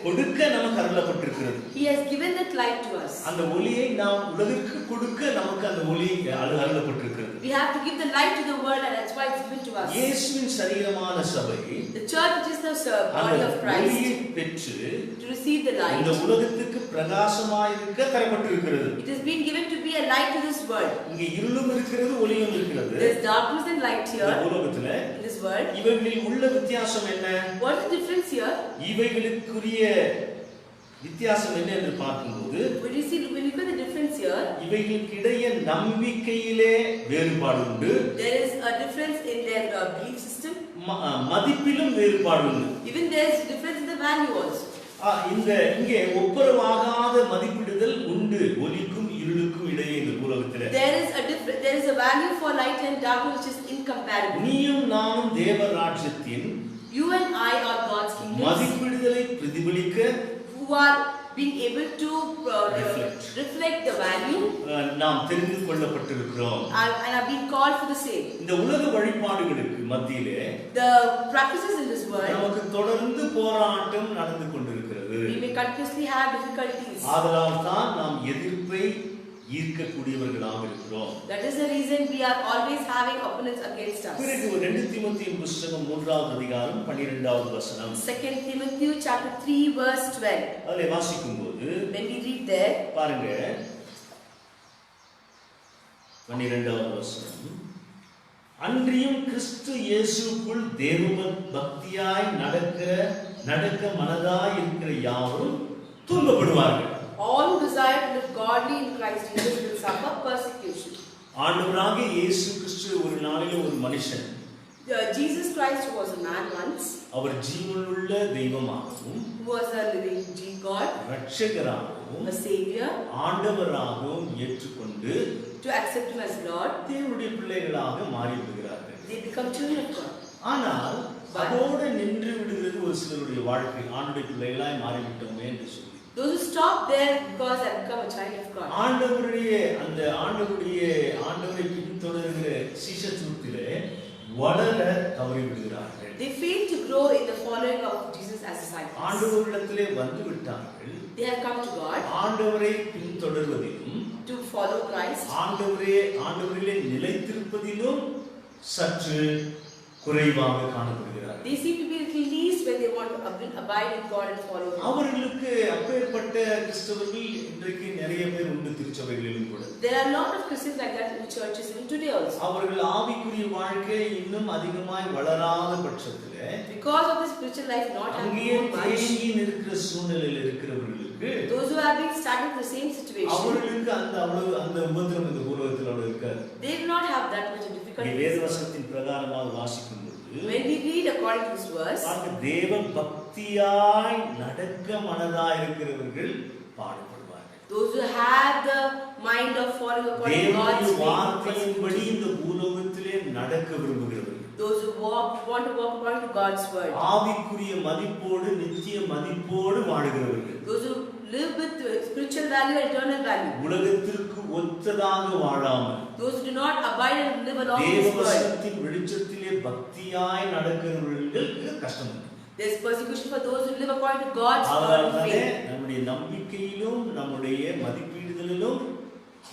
கொடுக்க நமக்கு அருளப்பட்டிருக்கிறது. He has given that light to us. அந்த ஒளியை நாம் உலகிற்கு கொடுக்க நமக்கு அந்த ஒளி அருளப்பட்டிருக்கிறது. We have to give the light to the world, and that's why it's given to us. இயேசுவின் சரீரமான சபை The church, which is the body of Christ, ஒளியை பெற்று to receive the light. இந்த உலகத்துக்கு பிரகாசமாய் இருக்க தரப்பட்டிருக்கிறது. It has been given to be a light to this world. இங்கே இருளும் இருக்கிறது, ஒளியும் இருக்கிறது. There is darkness and light here இந்த உலகத்துல in this world. இவைகளில் உள்ள வித்தியாசம் என்ன? What is the difference here? இவைகளுக்குரிய வித்தியாசம் என்ன என்று பார்க்கும்போது When you look at the difference here, இவைகளுக்கிடையே நம்பிக்கையிலே வேறுபாடு உண்டு. there is a difference in their belief system. மதிப்பிலும் வேறுபாடு உண்டு. Even there is difference in the value also. இங்கே ஒப்புரவாகாத மதிப்பிடுதல் உண்டு ஒளிக்கும் இருளுக்கும் இடையே இந்த உலகத்திலே. There is a value for light and darkness which is incomparable. நீயும் நானும் தேவ ராஜ்யத்தின் You and I are God's kingdom. மதிப்பிடுதலை பிரதிபலிக்க who are being able to reflect the value நாம் தெரிந்து கொள்ளப்பட்டிருக்கிறோம். and are being called for the same. இந்த உலக வழிபாடுகளுக்கு மத்தியிலே The practices in this world, நமக்கு தொடர்ந்து போராட்டம் நடந்து கொண்டிருக்கிறது. we may continuously have difficulties. ஆதலால் தான் நாம் எதிர்ப்பை ஈர்க்கக்கூடியவர்களாக இருக்கிறோம். That is the reason we are always having opponents against us. பிறகு 2 தீமோத்தேயு புத்தகம் 3வது அதிகாரம் 12வது வசனம். 2 Timothy chapter 3 verse 12. அதிலே வாசிக்கும்போது When we read there, பாருங்க 12வது வசனம். அன்றியும் கிறிஸ்து இயேசுக்குள் தேவ பக்தியாய் நடக்க மனதாய் இருக்கிற யாவரும் துன்பப்படுவார்கள். all who desire to live godly in Christ Jesus will suffer persecution. ஆண்டவராகிய இயேசு கிறிஸ்து ஒரு நாளிலே ஒரு மனுஷன். Jesus Christ was a man once. அவர் ஜீவனுள்ள தெய்வமாகவும், who was a living God, இரட்சகராகவும், a savior, ஆண்டவராகவும் ஏற்றுக்கொண்டு to accept him as Lord. தேவனுடைய பிள்ளைகளாக மாறி விடுகிறார்கள். They become children of God. ஆனால் அதோடு நின்று விடுகிறது ஒரு சிலருடைய வாழ்க்கை. ஆண்டவருடைய பிள்ளைகளாய் மாறிவிட்டோமே என்று சொல்லி those who stop there because they become a child of God. ஆண்டவரை பின்தொடர்கிற சீஷத்துவத்திலே வளர தவறி விடுகிறார்கள். They fail to grow in the following of Jesus as disciples. ஆண்டவரிடத்திலே வந்து விட்டார்கள். They have come to God. ஆண்டவரை பின்தொடர்வதிலும், to follow Christ, ஆண்டவரிலே நிலைத்திருப்பதிலும் சற்று குறைவாக காணப்படுகிறார்கள். They seem to be at least when they want to abide in God and follow Him. அவர்களுக்கு அப்பேற்பட்ட கிறிஸ்தவர்கள் இன்றைக்கு நிறைய பேர் உண்டு திருச்சபைகளிலும் கூட. There are a lot of Christians like that in churches even today also. அவர்கள் ஆவிக்குரிய வாழ்க்கை இன்னும் அதிகமாய் வளராத பட்சத்திலே, because of the spiritual life not having அங்கேயே grown much, தேங்கி நிற்கிற சூழ்நிலையில் இருக்கிறவர்களுக்கு இருக்கு. Those who have been stuck in the same situation, அவர்களுக்கு அந்த உபத்திரம் இந்த பூலோகத்தில் அவ்வளவு இருக்காது. they do not have that much நீ difficulty. வேதவசனத்தின் பிரகாரமாக வாசிக்கும் போது When we read according to this verse, தேவ பக்தியாய் நடக்க மனதாய் இருக்கிறவர்கள் பாடுபடுவார்கள். those who have the mind of following according to God's தேவனுடைய way, வார்த்தையின்படி இந்த பூலோகத்திலே நடக்க விரும்புகிறவர்கள், those who want to walk according to God's word, ஆவிக்குரிய மதிப்போடு நித்திய மதிப்போடு வாழுகிறவர்கள், those who live with spiritual value and eternal value, உலகத்திற்கு ஒத்ததாக வாழாமல் those who do not abide and live along this world. தேவவசனத்தின் வெளிச்சத்திலே பக்தியாய் நடக்கிறவர்களுக்கு கஷ்டம். There is persecution for those who live according to God's word and அதனாலே faith. நம்முடைய நம்பிக்கையிலும் நம்முடைய மதிப்பீடுகளிலும்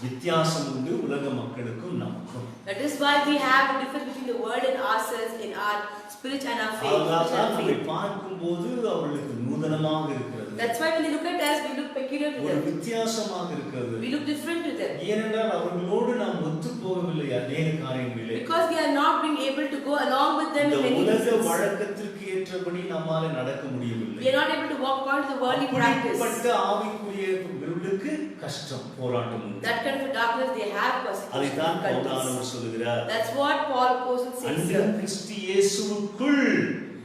வித்தியாசம் உண்டு உலக மக்களுக்கும் நமக்கும். That is why we have a difference between the world and ourselves in our spirit and our faith. அதனால்தான் நம்மை பார்க்கும்போது அவர்களுக்கு நூதனமாக இருக்கிறது. That's why when they look at us, we look peculiar to ஒரு them. வித்தியாசமாக இருக்கிறது. We look different to them. ஏனென்றால் அவர்களோடு நாம் ஒத்து போகவில்லை அநேக காரியங்களிலே. Because we are not being able to go along with them in many உலக things. வழக்கத்திற்கு ஏற்றபடி நம்மால நடக்க முடியவில்லை. We are not able to walk according to the worldly practice. அப்படிப்பட்ட ஆவிக்குரியவர்களுக்கு கஷ்டம், போராட்டம் உண்டு. That kind of darkness they have அதைத்தான் persecution. பவுலானவர் சொல்கிறார். That's what Paul Apostle says அன்றும் here. கிறிஸ்து இயேசுவுக்குள்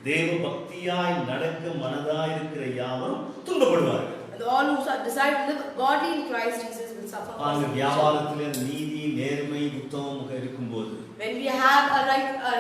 தேவ பக்தியாய் நடக்க மனதாய் இருக்கிற யாவரும் துன்பப்படுவார்கள். And all who decide to live godly in Christ Jesus will suffer persecution. வியாபாரத்திலே நீதி, நேர்மை, உத்தமம் இருக்கும்போது, When we have a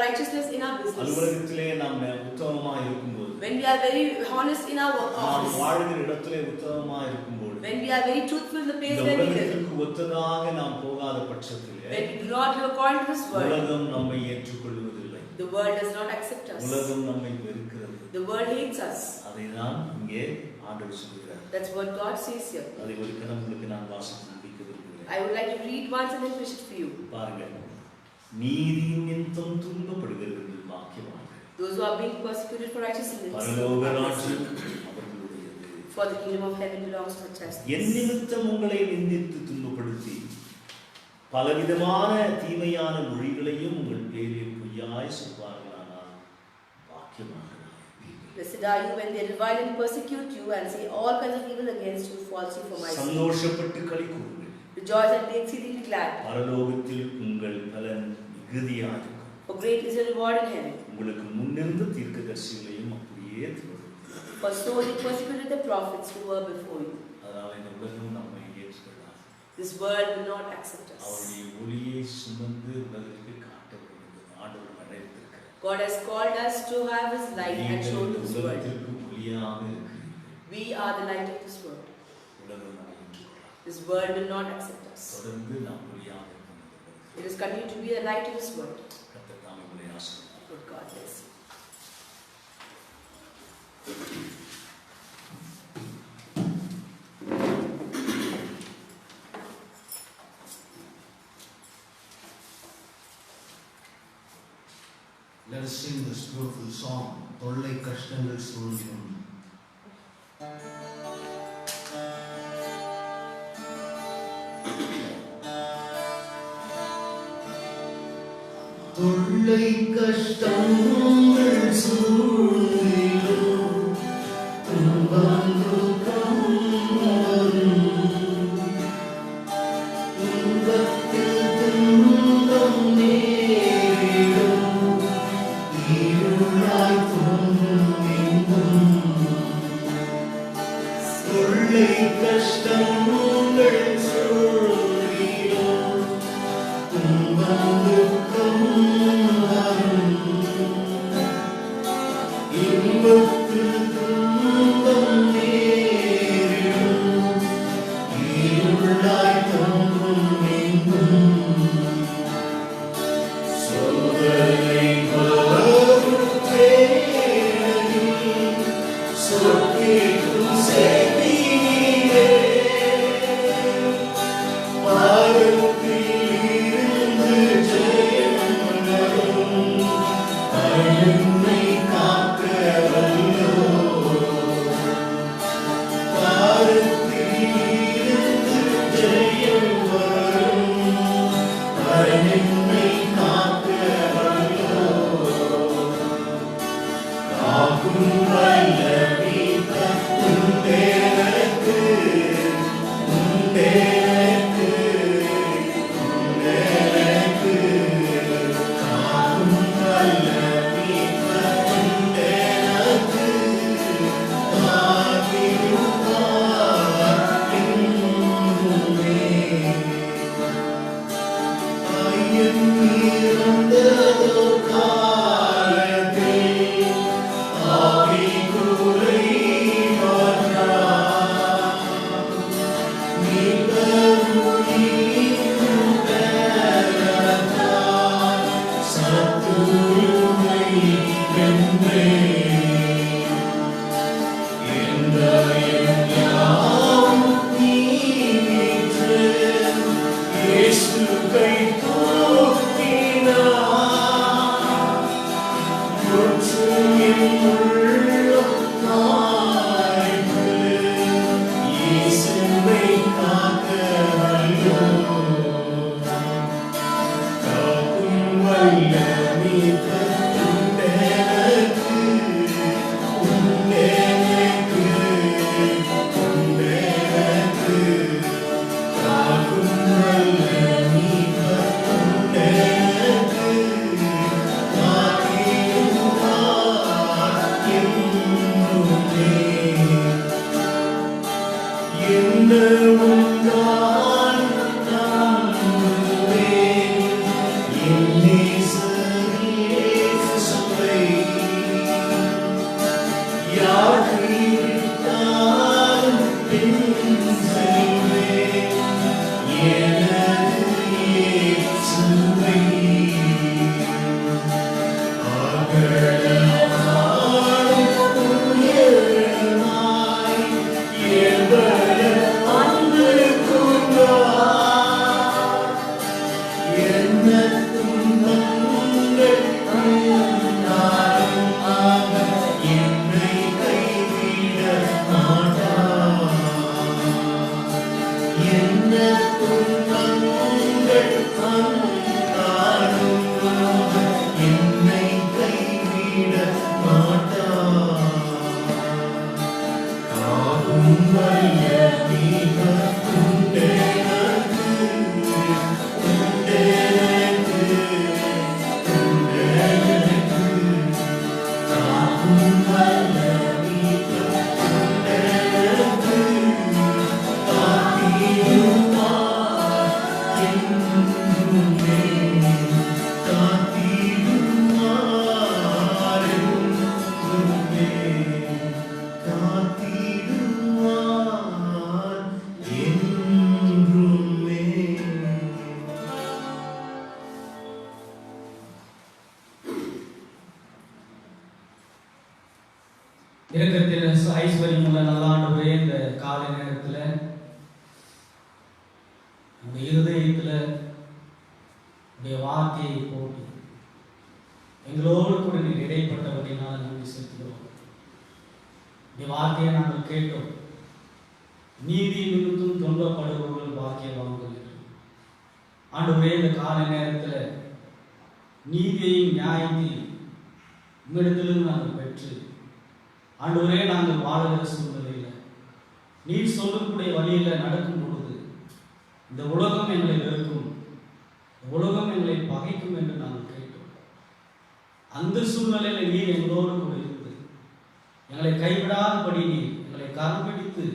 righteousness in our business, அலுவலகத்திலே நாம் உத்தமமாக இருக்கும்போது, when we are very honest in our நாம் office, வாழ்கிற இடத்திலே உத்தமமாக இருக்கும்போது, when we are very truthful in the place இந்த where we live, உலகத்திற்கு ஒத்ததாக நாம் போகாத பட்சத்திலே when we do not live according to this world, உலகம் நம்மை ஏற்றுக்கொள்வதில்லை. the world does not accept us. உலகம் நம்மை வெறுக்கிறது. The world hates us. அதை தான் இங்கே ஆண்டவர் சொல்கிறார். That's what God says here. அதை ஒரு கணம் உங்களுக்கு நான் வாசித்து முடிக்க விரும்புகிறேன். I would like to read once and then finish it for you. பாருங்க, நீதியின் நிமித்தம் துன்பப்படுகிறவர்கள் பாக்கியவான்கள். Those who are being persecuted for righteousness, பரலோக ராஜ்யம் அவர்களுடையது. for the kingdom of heaven belongs to the just. என் நிமித்தம் உங்களை நிந்தித்து துன்பப்படுத்தி பலவிதமான தீமையான மொழிகளையும் உங்கள் பேரில் பொய்யாய் சொல்வார்களானால் பாக்கியவான்கள். Blessed are you when they revile and persecute you and say all kinds of evil against you falsely for my sake. சந்தோஷப்பட்டு களி கூறுங்கள். Rejoice and be exceedingly glad. பரலோகத்தில் உங்கள் பலன் மிகுதியாக இருக்கும். For great is your reward in heaven. உங்களுக்கு முன்னிருந்த தீர்க்கதரிசிகளையும் அப்படியே தொடரும். For so they persecuted the prophets who were before you. அதனால இந்த உலகம் நம்மை ஏற்றுக்கொள்ளாது. This world will not accept us. அவருடைய ஒளியை சுமந்து உலகிற்கு காட்ட வேண்டும். ஆண்டவர் அழைத்திருக்கிறார். God has called us to have His light and show நீங்கள் His word. உலகத்திற்கு ஒளியாக இருக்கிறீர்கள். We are the light of this world. உலகம் நம்மை ஏற்றுக்கொள்ளாது. This world will not accept us. தொடர்ந்து நாம் ஒளியாக இருப்போம். It is continue to be the light of this world. கர்த்தர் தாமே உங்களை ஆசீர்வதிப்பார். Good God bless you. Let us sing this beautiful song, தொல்லை கஷ்டங்கள் சூழ்ந்தும். தொல்லை கஷ்டங்கள் சூழ்ந்திடும் துன்பம் துக்கம் வரும். துன்பத்தில் துன்பம் நேரிடும் இருளாய் தோன்றும் எங்கும். தொல்லை கஷ்டங்கள் சூழ்ந்திடும் துன்பம் துக்கம் வரும். இன்பத்தில் துன்பம் நேரிடும் இருளாய் தோன்றும் எங்கும். சோதனை வரும் வேளையில் சொற்கேட்கும் செய்தியிலே பாரத்தில் இருந்து ஜெயம் வரும். அருமை காக்க வல்லோ. பாரத்தில் இருந்து ஜெயம் வரும். அருமை காக்க வல்லோ. காக்கும் வல்ல மீட்பர் உன் தேவனுக்கு இரக்கத்தில் ஐஸ்வர்யம் உள்ள நல்ல ஆண்டவரே, இந்த காலை நேரத்தில் நம்ம இருதயத்தில் உடைய வார்த்தையை போட்டு எங்களோடு கூட நீர் இடைப்பட்டபடினால் நன்றி செலுத்துகிறோம். இந்த வார்த்தையை நாங்கள் கேட்டோம். நீதி நிமித்தம் துன்பப்படுபவர்கள் பாக்கியவான்கள் என்று. ஆண்டவரே, இந்த காலை நேரத்தில் நீதியையும் நியாயத்தையும் உம்மிடத்திலிருந்து நாங்கள் பெற்று ஆண்டவரே, நாங்கள் வாழுகிற சூழ்நிலையில் நீர் சொல்லக்கூடிய வழியில் நடக்கும் பொழுது இந்த உலகம் எங்களை வெறுக்கும், உலகம் எங்களை பகைக்கும் என்று நாங்கள் கேட்டோம். அந்த சூழ்நிலையில் நீர் எங்களோடு கூட இருந்து எங்களை கைவிடாதபடி நீர் எங்களை கரம் பிடித்து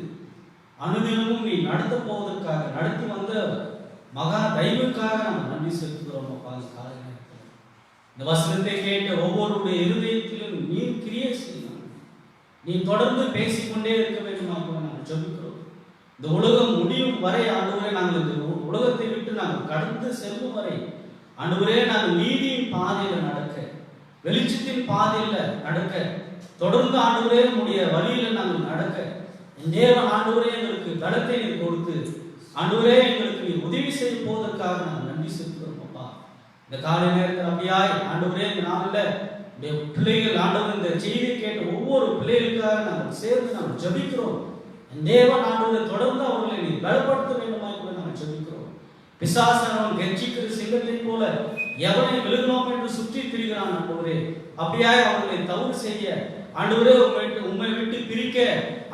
அனுதினமும் நீ நடத்த போவதற்காக, நடத்தி வந்த மகா தெய்வக்காக நாங்கள் நன்றி செலுத்துகிறோம். அப்பா, இந்த காலை நேரத்தில் இந்த வசனத்தை கேட்ட ஒவ்வொருடைய இருதயத்திலும் நீர் கிரியை செய்யணும். நீ தொடர்ந்து பேசிக்கொண்டே இருக்க வேண்டும். நாங்கள் ஜெபிக்கிறோம். இந்த உலகம் முடியும் வரை ஆண்டவரே, நாங்கள் இந்த உலகத்தை விட்டு நாங்கள் கடந்து செல்லும் வரை ஆண்டவரே, நாங்கள் நீதியின் பாதையில் நடக்க, வெளிச்சத்தின் பாதையில் நடக்க, தொடர்ந்து ஆண்டவரே உடைய வழியில் நாங்கள் நடக்க தேவன் ஆண்டவரே எங்களுக்கு பலத்தை நீர் கொடுத்து ஆண்டவரே எங்களுக்கு நீர் உதவி செய்ய போவதற்காக நாங்கள் நன்றி செலுத்துகிறோம். அப்பா, இந்த காலை நேரத்தில் அப்படியாய் ஆண்டவரே, இந்த நாளில் பிள்ளைகள் ஆண்டவர் இந்த செய்தியை கேட்ட ஒவ்வொரு பிள்ளைகளுக்காக நாங்கள் சேர்ந்து நாங்கள் ஜபிக்கிறோம். தேவன் ஆண்டவரை தொடர்ந்து அவர்களை நீ பலப்படுத்த வேண்டுமாய் கூட நாங்கள் ஜபிக்கிறோம். பிசாசனவன் கெர்ச்சிக்கிற சிங்கத்தை போல எவனை விழுகிறோம் என்று சுற்றி திரிகிறான். ஆண்டவரே, அப்படியாய் அவர்களை தவறு செய்ய ஆண்டவரே, உண்மை விட்டு பிரிக்க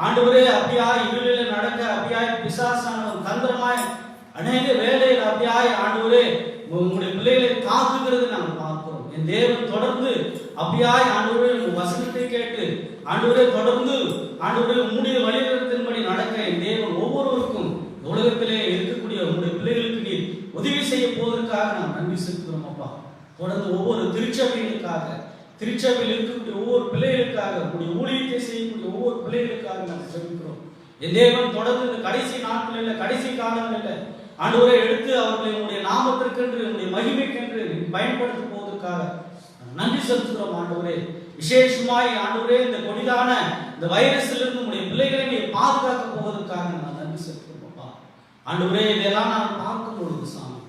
ஆண்டவரே, அப்படியாய் இருளில் நடக்க அப்படியாய் பிசாசானவன் தந்திரமாய் அநேக வேலையில் அப்படியாய் ஆண்டவரே உங்களுடைய பிள்ளைகளை தாக்குகிறது நாங்கள் பார்க்கிறோம். என் தேவன் தொடர்ந்து அப்படியாய் ஆண்டவரே வசனத்தை கேட்டு ஆண்டவரே தொடர்ந்து ஆண்டவரே உம்முடைய வழிநடத்தின்படி நடக்க என் தேவன் ஒவ்வொருவருக்கும் உலகத்திலே இருக்கக்கூடிய உங்களுடைய பிள்ளைகளுக்கு நீர் உதவி செய்ய போவதற்காக நாம் நன்றி செலுத்துகிறோம். அப்பா, தொடர்ந்து ஒவ்வொரு திருச்சபைகளுக்காக, திருச்சபையில் இருக்கக்கூடிய ஒவ்வொரு பிள்ளைகளுக்காக, உங்களுடைய ஊழியத்தை செய்யக்கூடிய ஒவ்வொரு பிள்ளைகளுக்காக நாங்கள் ஜெபிக்கிறோம். என் தேவன் தொடர்ந்து இந்த கடைசி நாட்களில், கடைசி காலங்களில் ஆண்டவரை எடுத்து அவர்களை உங்களுடைய நாமத்திற்கென்று, உங்களுடைய மகிமைக்கென்று பயன்படுத்த போவதற்காக நன்றி செலுத்துகிறோம் ஆண்டவரே. விசேஷமாய் ஆண்டவரே இந்த கொடிதான இந்த வைரஸிலிருந்து உடைய பிள்ளைகளை நீ பாதுகாக்க போவதற்காக நான் நன்றி செலுத்துகிறோம் அப்பா. ஆண்டவரே இதெல்லாம் நான் பார்க்கும் பொழுது சாமி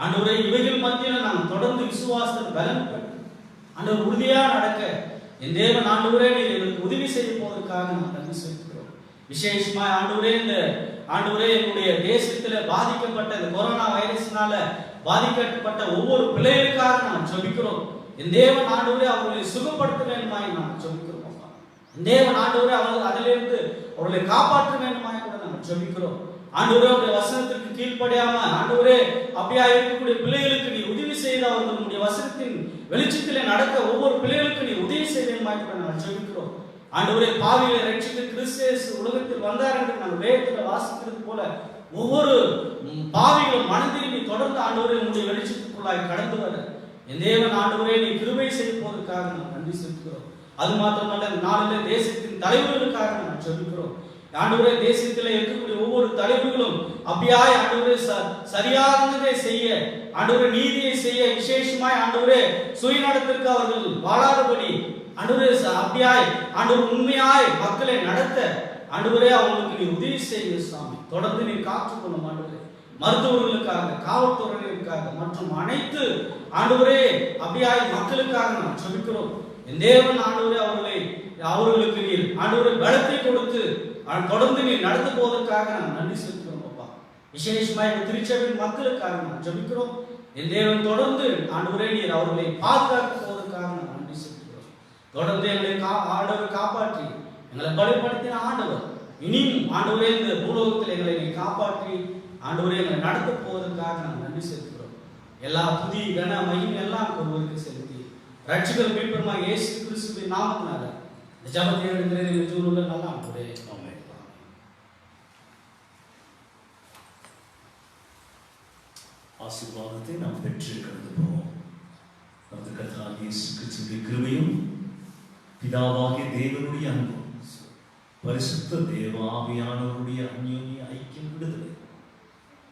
ஆண்டவரே இவைகள் மத்தியில் நான் தொடர்ந்து விசுவாசத்தை பலன் பெற்று ஆண்டவர் உறுதியா நடக்க என் தேவன் ஆண்டவரே நீ எனக்கு உதவி செய்ய போவதற்காக நான் நன்றி செலுத்துகிறோம். விசேஷமாய் ஆண்டவரே இந்த ஆண்டவரே என்னுடைய தேசத்துல பாதிக்கப்பட்ட இந்த கொரோனா வைரஸ்னால பாதிக்கப்பட்ட ஒவ்வொரு பிள்ளைகளுக்காக நான் ஜெபிக்கிறோம். என் தேவன் ஆண்டவரே அவர்களை சுகப்படுத்த வேண்டுமாய் நான் ஜெபிக்கிறோம் அப்பா. என் தேவன் ஆண்டவரே அவர்கள் அதிலிருந்து அவர்களை காப்பாற்ற வேண்டுமாய் கூட நான் ஜெபிக்கிறோம். ஆண்டவரே உடைய வசனத்திற்கு கீழ்ப்படியாம ஆண்டவரே அப்படியா இருக்கக்கூடிய பிள்ளைகளுக்கு நீ உதவி செய்து அவர்களுடைய வசனத்தின் வெளிச்சத்திலே நடக்க ஒவ்வொரு பிள்ளைகளுக்கு நீ உதவி செய்ய வேண்டுமாய் கூட நான் ஜெபிக்கிறோம். ஆண்டவரே பாவிகளை ரட்சிக்க கிறிஸ்து உலகத்தில் வந்தார் என்று நான் வேதத்தில் வாசிக்கிறது போல ஒவ்வொரு பாவிகளும் மனம் திரும்பி தொடர்ந்து ஆண்டவரே உன்னுடைய வெளிச்சத்துக்குள்ளாய் கடந்து வர என் தேவன் ஆண்டவரே நீ கிருபை செய்ய போவதற்காக நான் நன்றி செலுத்துகிறோம். அது மாத்திரமல்ல நாளிலே தேசத்தின் தலைவர்களுக்காக நான் ஜெபிக்கிறோம். ஆண்டவரே தேசத்தில் இருக்கக்கூடிய ஒவ்வொரு தலைவர்களும் அப்படியாய் ஆண்டவரே சரியானதை செய்ய ஆண்டவரே நீதியை செய்ய விசேஷமாய் ஆண்டவரே சுயநலத்திற்கு அவர்கள் வாழாதபடி ஆண்டவரே அப்படியாய் ஆண்டவர் உண்மையாய் மக்களை நடத்த ஆண்டவரே அவங்களுக்கு நீ உதவி செய்ய சாமி. தொடர்ந்து நீ காத்துக்கொள்ளும் ஆண்டவரே. மருத்துவர்களுக்காக காவல்துறையினருக்காக மற்றும் அனைத்து ஆண்டவரே அப்படியாய் மக்களுக்காக நாம் ஜெபிக்கிறோம். என் தேவன் ஆண்டவரே அவர்களுக்கு நீர் ஆண்டவரே பலத்தை கொடுத்து தொடர்ந்து நீ நடந்து போவதற்காக நான் நன்றி செலுத்துகிறோம் அப்பா. விசேஷமாய் இந்த திருச்சபையின் மக்களுக்காக நான் ஜெபிக்கிறோம். என் தேவன் தொடர்ந்து ஆண்டவரே நீர் அவர்களை பாதுகாக்க போவதற்காக நான் நன்றி செலுத்துகிறோம். தொடர்ந்து எங்களை ஆண்டவர் காப்பாற்றி எங்களை பலப்படுத்தின ஆண்டவர் இனியும் ஆண்டவரே இந்த பூலோகத்தில் எங்களை நீ காப்பாற்றி ஆண்டவரே எங்களை நடத்த போவதற்காக நான் நன்றி செலுத்துகிறோம். எல்லா புதிய கன மகிமை எல்லாம் ஒருவருக்கு செலுத்தி ரட்சகர் மீட்பருமாய் இயேசு கிறிஸ்துவின் நாமத்தினால இந்த ஜெபத்தை எடுக்கிறேன் ஜூனுள்ள நல்லா ஆண்டவரே. ஆசீர்வாதத்தை நாம் பெற்று கடந்து போவோம். நமது கர்த்தராகிய இயேசு கிறிஸ்துவின் கிருபையும் பிதாவாகிய தேவனுடைய அன்பும் பரிசுத்த தேவ ஆவியானவருடைய அந்யோன்ய ஐக்கியம் விடுதலை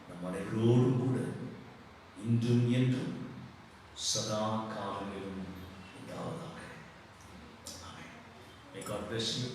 நம் அனைவரோடும் கூட இன்றும் என்றும் சதா காலங்களிலும் உண்டாவதாக. May God bless you.